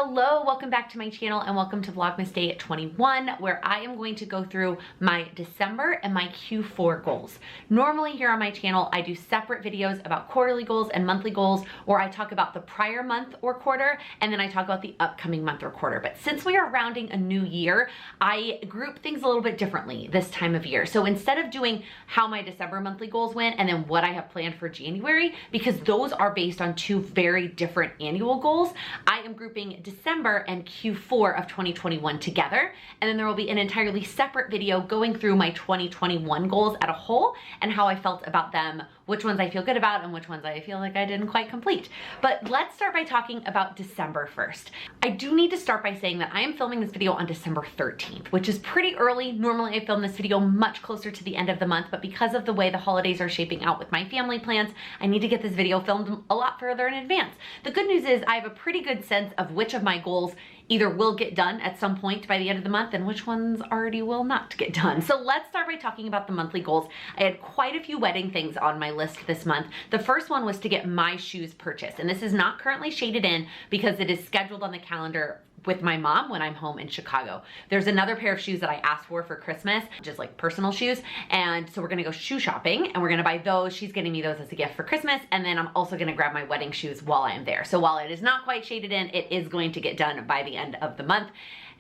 Hello, welcome back to my channel and welcome to Vlogmas Day 21, where I am going to go through my December and my Q4 goals. Normally here on my channel, I do separate videos about quarterly goals and monthly goals, or I talk about the prior month or quarter, and then I talk about the upcoming month or quarter. But since we are rounding a new year, I group things a little bit differently this time of year. So instead of doing how my December monthly goals went and then what I have planned for January, because those are based on two very different annual goals, I am grouping December and Q4 of 2021 together, and then there will be an entirely separate video going through my 2021 goals at a whole and how I felt about them, which ones I feel good about and which ones I feel like I didn't quite complete. But let's start by talking about December first. I do need to start by saying that I am filming this video on December 13th, which is pretty early. Normally I film this video much closer to the end of the month, but because of the way the holidays are shaping out with my family plans, I need to get this video filmed a lot further in advance. The good news is I have a pretty good sense of which of my goals either will get done at some point by the end of the month and which ones already will not get done. So let's start by talking about the monthly goals. I had quite a few wedding things on my list this month. The first one was to get my shoes purchased, and this is not currently shaded in because it is scheduled on the calendar with my mom when I'm home in Chicago. There's another pair of shoes that I asked for Christmas, just like personal shoes. And so we're gonna go shoe shopping and we're gonna buy those. She's getting me those as a gift for Christmas. And then I'm also gonna grab my wedding shoes while I'm there. So while it is not quite shaded in, it is going to get done by the end of the month.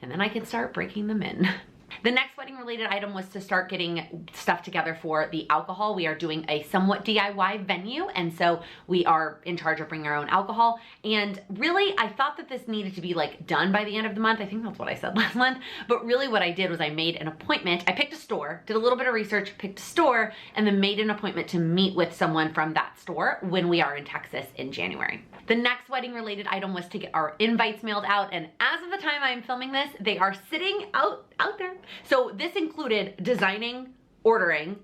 And then I can start breaking them in. The next wedding related item was to start getting stuff together for the alcohol. We are doing a somewhat DIY venue, and so we are in charge of bringing our own alcohol. And really, I thought that this needed to be like done by the end of the month. I think that's what I said last month. But really what I did was I made an appointment. I picked a store, did a little bit of research, picked a store, and then made an appointment to meet with someone from that store when we are in Texas in January. The next wedding related item was to get our invites mailed out, and as of the time I'm filming this, they are sitting out there. So this included designing, ordering.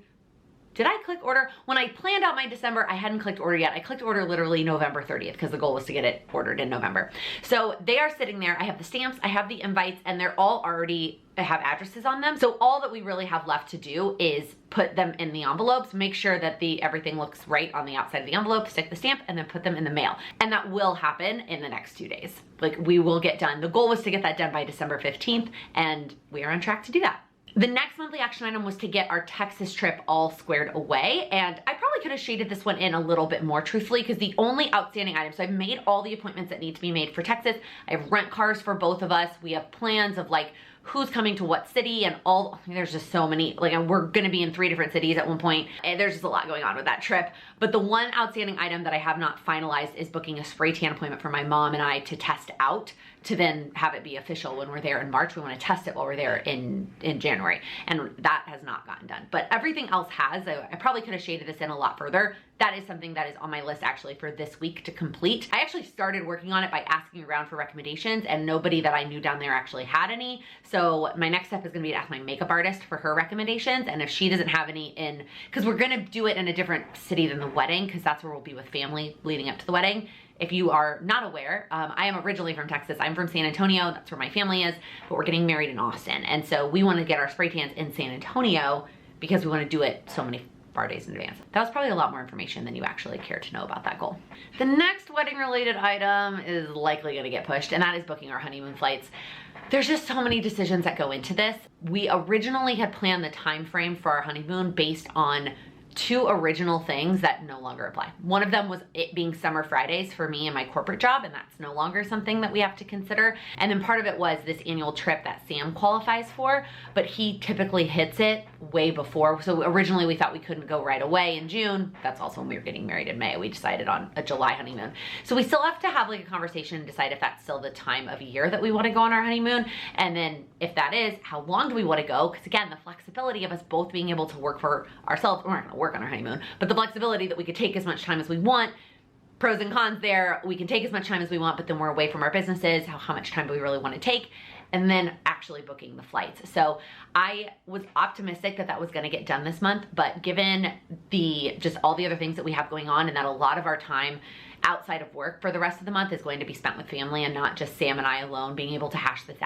Did I click order? When I planned out my December, I hadn't clicked order yet. I clicked order literally November 30th because the goal was to get it ordered in November. So they are sitting there. I have the stamps, I have the invites, and they're all already have addresses on them. So all that we really have left to do is put them in the envelopes, make sure that everything looks right on the outside of the envelope, stick the stamp, and then put them in the mail. And that will happen in the next 2 days. Like, we will get done. The goal was to get that done by December 15th, and we are on track to do that. The next monthly action item was to get our Texas trip all squared away, and I probably could have shaded this one in a little bit more truthfully because the only outstanding items, so I've made all the appointments that need to be made for Texas. I have rent cars for both of us. We have plans of like who's coming to what city and all. There's just so many, like we're gonna be in 3 different cities at one point, and there's just a lot going on with that trip. But the one outstanding item that I have not finalized is booking a spray tan appointment for my mom and I to test out, to then have it be official when we're there in March. We want to test it while we're there in January, and that has not gotten done. But everything else has. I probably could have shaded this in a lot further. That is something that is on my list actually for this week to complete. I actually started working on it by asking around for recommendations, and nobody that I knew down there actually had any. So my next step is gonna be to ask my makeup artist for her recommendations, and if she doesn't have any in, because we're gonna do it in a different city than the wedding, because that's where we'll be with family leading up to the wedding. If you are not aware, I am originally from Texas. I'm from San Antonio, that's where my family is, but we're getting married in Austin. And so we wanna get our spray tans in San Antonio because we wanna do it so many days in advance. That was probably a lot more information than you actually care to know about that goal. The next wedding related item is likely gonna get pushed, and that is booking our honeymoon flights. There's just so many decisions that go into this. We originally had planned the time frame for our honeymoon based on 2 original things that no longer apply. One of them was it being summer Fridays for me and my corporate job, and that's no longer something that we have to consider. And then part of it was this annual trip that Sam qualifies for, but he typically hits it way before. So originally we thought we couldn't go right away in June. That's also when we were getting married in May. We decided on a July honeymoon. So we still have to have like a conversation and decide if that's still the time of year that we want to go on our honeymoon. And then if that is, how long do we want to go? Because again, the flexibility of us both being able to work for ourselves, we're not gonna work on our honeymoon, but the flexibility that we could take as much time as we want. Pros and cons there. We can take as much time as we want, but then we're away from our businesses. How much time do we really want to take? And then actually booking the flights. So I was optimistic that that was gonna get done this month, but given just all the other things that we have going on, and that a lot of our time outside of work for the rest of the month is going to be spent with family and not just Sam and I alone being able to hash this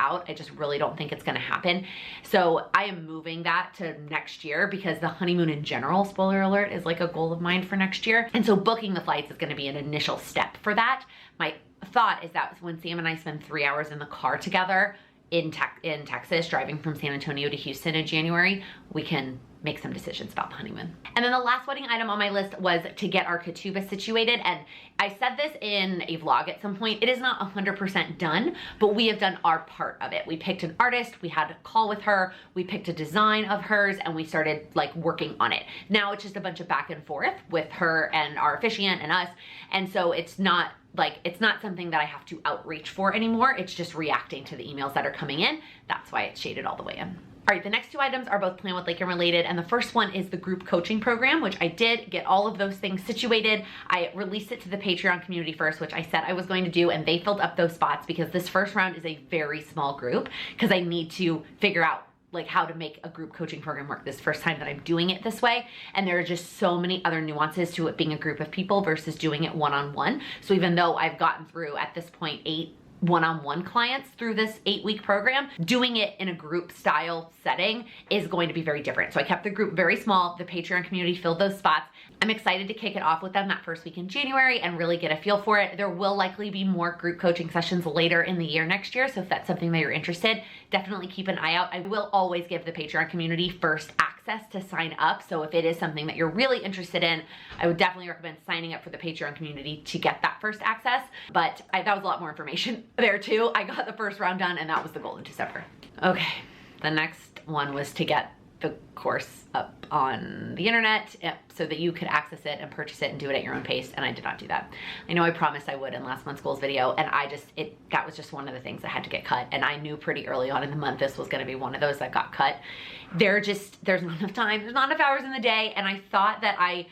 out. I just really don't think it's gonna happen. So I am moving that to next year because the honeymoon in general, spoiler alert, is like a goal of mine for next year. And so booking the flights is gonna be an initial step for that. My thought is that when Sam and I spend 3 hours in the car together in Texas, driving from San Antonio to Houston in January, we can make some decisions about the honeymoon. And then the last wedding item on my list was to get our ketubah situated. And I said this in a vlog at some point, it is not 100% done, but we have done our part of it. We picked an artist, we had a call with her, we picked a design of hers, and we started like working on it. Now it's just a bunch of back and forth with her and our officiant and us. And so it's not something that I have to outreach for anymore. It's just reacting to the emails that are coming in. That's why it's shaded all the way in. All right, the next two items are both Plan with Laken related, and the first one is the group coaching program, which I did get all of those things situated. I released it to the Patreon community first, which I said I was going to do, and they filled up those spots because this first round is a very small group because I need to figure out like how to make a group coaching program work this first time that I'm doing it this way. And there are just so many other nuances to it being a group of people versus doing it one-on-one. So even though I've gotten through at this point 8 one-on-one clients through this 8-week program, doing it in a group style setting is going to be very different. So I kept the group very small. The Patreon community filled those spots. I'm excited to kick it off with them that first week in January and really get a feel for it. There will likely be more group coaching sessions later in the year next year. So if that's something that you're interested, definitely keep an eye out. I will always give the Patreon community first access to sign up. So if it is something that you're really interested in, I would definitely recommend signing up for the Patreon community to get that first access. But that was a lot more information there too. I got the first round done and that was the goal in December. Okay, the next one was to get the course up on the internet so that you could access it and purchase it and do it at your own pace, and I did not do that. I know I promised I would in last month's goals video, and that was just one of the things that had to get cut, and I knew pretty early on in the month this was gonna be one of those that got cut. There's not enough time, there's not enough hours in the day, and I thought that I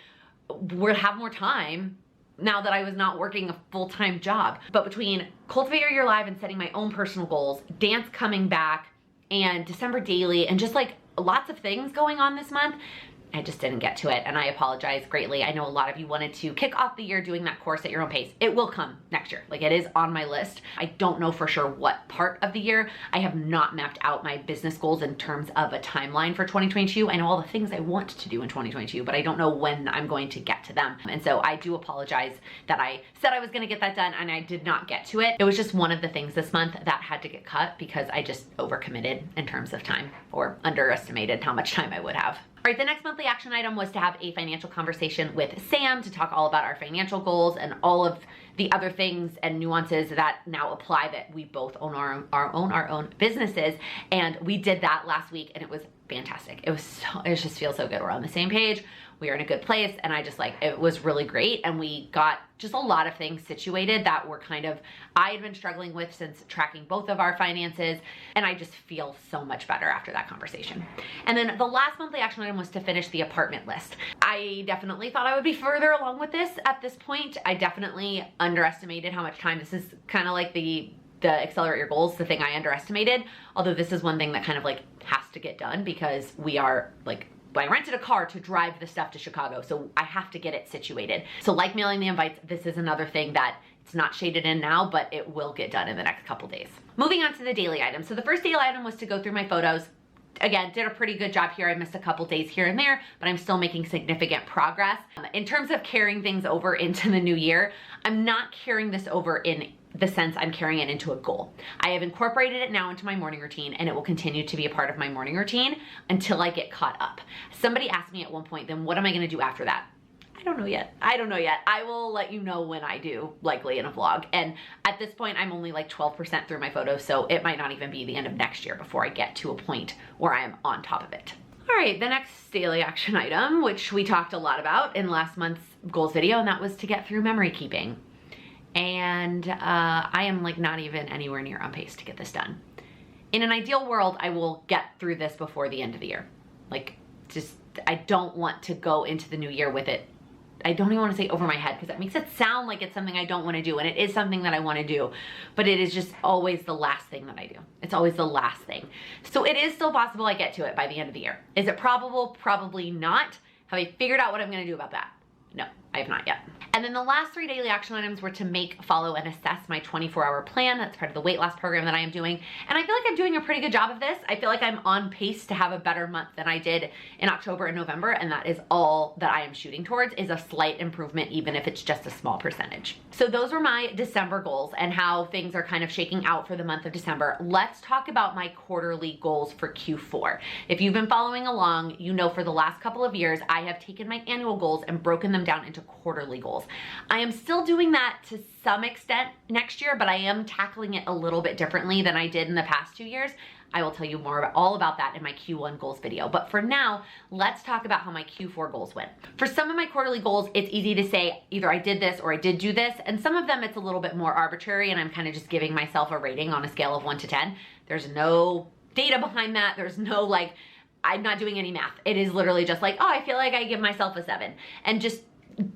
would have more time now that I was not working a full-time job. But between Cultivate Your Year Live and setting my own personal goals, dance coming back, and December daily, and just like lots of things going on this month, I just didn't get to it, and I apologize greatly. I know a lot of you wanted to kick off the year doing that course at your own pace. It will come next year. Like, it is on my list. I don't know for sure what part of the year. I have not mapped out my business goals in terms of a timeline for 2022. I know all the things I want to do in 2022, but I don't know when I'm going to get to them. And so I do apologize that I said I was gonna get that done and I did not get to it. It was just one of the things this month that had to get cut because I just overcommitted in terms of time, or underestimated how much time I would have. All right, the next monthly action item was to have a financial conversation with Sam to talk all about our financial goals and all of the other things and nuances that now apply that we both own our own businesses. And we did that last week and it was fantastic. It just feels so good. We're on the same page. We are in a good place, and it was really great. And we got just a lot of things situated that were I had been struggling with since tracking both of our finances, and I just feel so much better after that conversation. And then the last monthly action item was to finish the apartment list. I definitely thought I would be further along with this at this point. I definitely underestimated how much time. This is kind of like the accelerate your goals, the thing I underestimated. Although this is one thing that has to get done because we are I rented a car to drive the stuff to Chicago, so I have to get it situated. So like mailing the invites, this is another thing that it's not shaded in now, but it will get done in the next couple days. Moving on to the daily items. So the first daily item was to go through my photos. Again, did a pretty good job here. I missed a couple days here and there, but I'm still making significant progress. In terms of carrying things over into the new year, I'm not carrying this over in the sense I'm carrying it into a goal. I have incorporated it now into my morning routine, and it will continue to be a part of my morning routine until I get caught up. Somebody asked me at one point, then what am I gonna do after that? I don't know yet. I will let you know when I do, likely in a vlog. And at this point, I'm only 12% through my photos, so it might not even be the end of next year before I get to a point where I am on top of it. All right, the next daily action item, which we talked a lot about in last month's goals video, and that was to get through memory keeping. And I am not even anywhere near on pace to get this done. In an ideal world, I will get through this before the end of the year. I don't want to go into the new year with it. I don't even want to say over my head because that makes it sound like it's something I don't want to do, and it is something that I want to do, but it is just always the last thing that I do. It's always the last thing. So it is still possible I get to it by the end of the year. Is it probable? Probably not. Have I figured out what I'm going to do about that? No. I have not yet. And then the last 3 daily action items were to make, follow, and assess my 24-hour plan. That's part of the weight loss program that I am doing. And I feel like I'm doing a pretty good job of this. I feel like I'm on pace to have a better month than I did in October and November. And that is all that I am shooting towards, is a slight improvement, even if it's just a small percentage. So those were my December goals and how things are kind of shaking out for the month of December. Let's talk about my quarterly goals for Q4. If you've been following along, you know for the last couple of years, I have taken my annual goals and broken them down into quarterly goals. I am still doing that to some extent next year, but I am tackling it a little bit differently than I did in the past 2 years. I will tell you all about that in my Q1 goals video. But for now, let's talk about how my Q4 goals went. For some of my quarterly goals, it's easy to say either I did this or I did do this. And some of them, it's a little bit more arbitrary and I'm kind of just giving myself a rating on a scale of 1 to 10. There's no data behind that. There's no like, I'm not doing any math. It is literally just like, oh, I feel like I give myself a 7. And just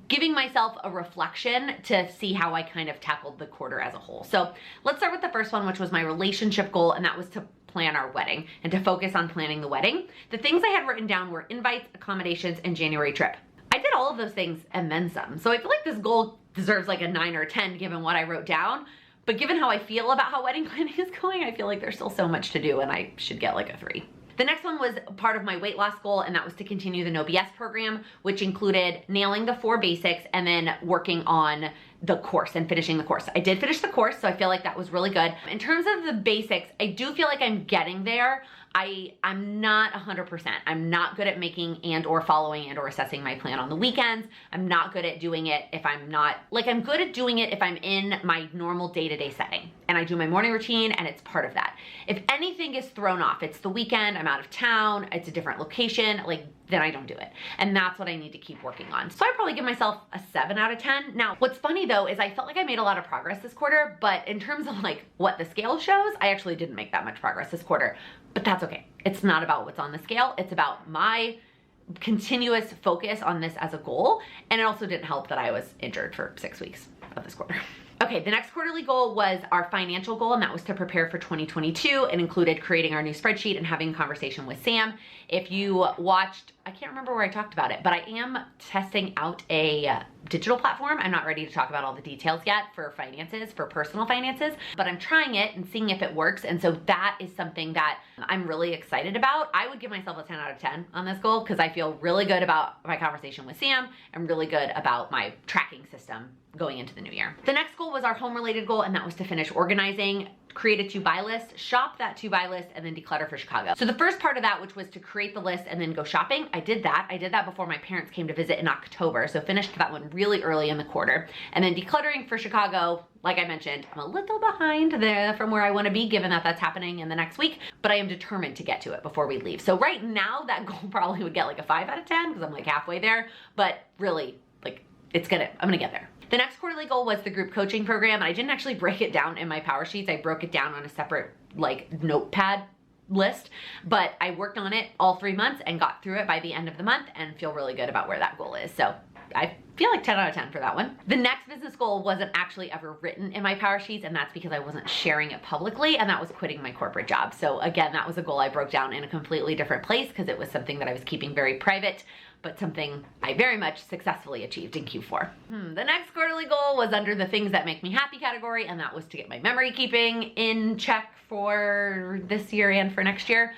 giving myself a reflection to see how I kind of tackled the quarter as a whole. So let's start with the first one, which was my relationship goal, and that was to plan our wedding and to focus on planning the wedding. The things I had written down were invites, accommodations, and January trip. I did all of those things and then some. So I feel like this goal deserves like a 9 or a 10 given what I wrote down. But given how I feel about how wedding planning is going, I feel like there's still so much to do and I should get like a 3. The next one was part of my weight loss goal, and that was to continue the No BS program, which included nailing the 4 basics and then working on the course and finishing the course. I did finish the course, so I feel like that was really good. In terms of the basics, I do feel like I'm getting there. I'm not 100%. I'm not good at making and or following and or assessing my plan on the weekends. I'm not good at doing it if I'm not, like I'm good at doing it if I'm in my normal day-to-day setting and I do my morning routine and it's part of that. If anything is thrown off, it's the weekend, I'm out of town, it's a different location, like then I don't do it. And that's what I need to keep working on. So I'd probably give myself a 7 out of 10. Now, what's funny though is I felt like I made a lot of progress this quarter, but in terms of like what the scale shows, I actually didn't make that much progress this quarter, but that's okay. It's not about what's on the scale. It's about my continuous focus on this as a goal. And it also didn't help that I was injured for 6 weeks of this quarter. Okay, the next quarterly goal was our financial goal, and that was to prepare for 2022. It included creating our new spreadsheet and having a conversation with Sam. If you watched, I can't remember where I talked about it, but I am testing out a digital platform. I'm not ready to talk about all the details yet for finances, for personal finances, but I'm trying it and seeing if it works. And so that is something that I'm really excited about. I would give myself a 10 out of 10 on this goal because I feel really good about my conversation with Sam and really good about my tracking system going into the new year. The next goal was our home related goal, and that was to finish organizing, create a to-buy list, shop that to-buy list, and then declutter for Chicago. So the first part of that, which was to create the list and then go shopping, I did that. I did that before my parents came to visit in October, so finished that one really early in the quarter. And then decluttering for Chicago, like I mentioned, I'm a little behind there from where I want to be given that that's happening in the next week, but I am determined to get to it before we leave. So right now that goal probably would get like a 5 out of 10 because I'm like halfway there, but really like I'm gonna get there. The next quarterly goal was the group coaching program. I didn't actually break it down in my power sheets. I broke it down on a separate like notepad list, but I worked on it all 3 months and got through it by the end of the month and feel really good about where that goal is. So I feel like 10 out of 10 for that one. The next business goal wasn't actually ever written in my power sheets, and that's because I wasn't sharing it publicly, and that was quitting my corporate job. So again, that was a goal I broke down in a completely different place because it was something that I was keeping very private, but something I very much successfully achieved in Q4. The next quarterly goal was under the things that make me happy category, and that was to get my memory keeping in check for this year and for next year.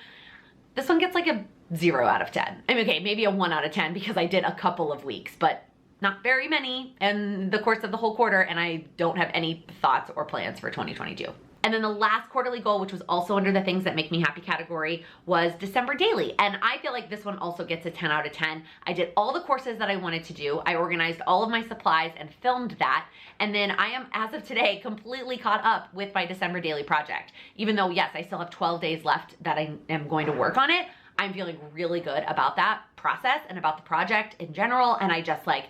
This one gets like a 0 out of 10. I mean, okay, maybe a 1 out of 10 because I did a couple of weeks, but not very many in the course of the whole quarter, and I don't have any thoughts or plans for 2022. And then the last quarterly goal, which was also under the things that make me happy category, was December daily. And I feel like this one also gets a 10 out of 10. I did all the courses that I wanted to do. I organized all of my supplies and filmed that. And then I am, as of today, completely caught up with my December daily project. Even though, yes, I still have 12 days left that I am going to work on it, I'm feeling really good about that process and about the project in general. And I just like,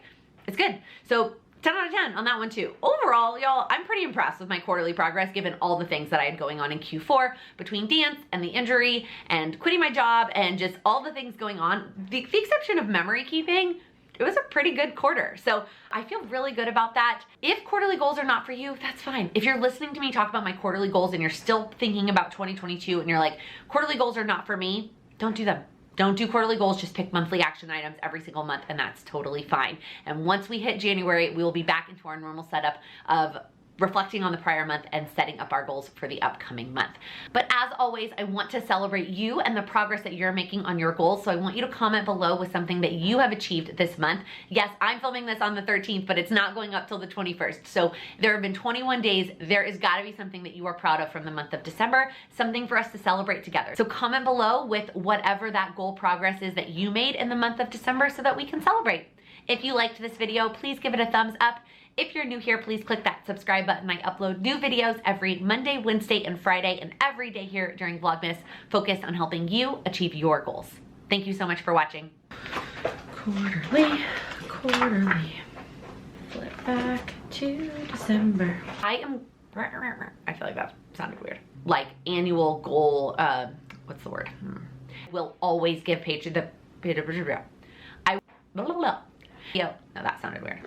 it's good. So 10 out of 10 on that one too. Overall, y'all, I'm pretty impressed with my quarterly progress given all the things that I had going on in Q4 between dance and the injury and quitting my job and just all the things going on. The exception of memory keeping, it was a pretty good quarter. So I feel really good about that. If quarterly goals are not for you, that's fine. If you're listening to me talk about my quarterly goals and you're still thinking about 2022 and you're like, quarterly goals are not for me, don't do them. Don't do quarterly goals, just pick monthly action items every single month, and that's totally fine. And once we hit January, we will be back into our normal setup of reflecting on the prior month and setting up our goals for the upcoming month. But as always, I want to celebrate you and the progress that you're making on your goals. So I want you to comment below with something that you have achieved this month. Yes, I'm filming this on the 13th, but it's not going up till the 21st. So there have been 21 days. There is gotta be something that you are proud of from the month of December, something for us to celebrate together. So comment below with whatever that goal progress is that you made in the month of December so that we can celebrate. If you liked this video, please give it a thumbs up. If you're new here, please click that subscribe button. I upload new videos every Monday, Wednesday, and Friday, and every day here during Vlogmas, focused on helping you achieve your goals. Thank you so much for watching. Quarterly. Flip back to December. I feel like that sounded weird. Like annual goal, what's the word? Will always give no, that sounded weird.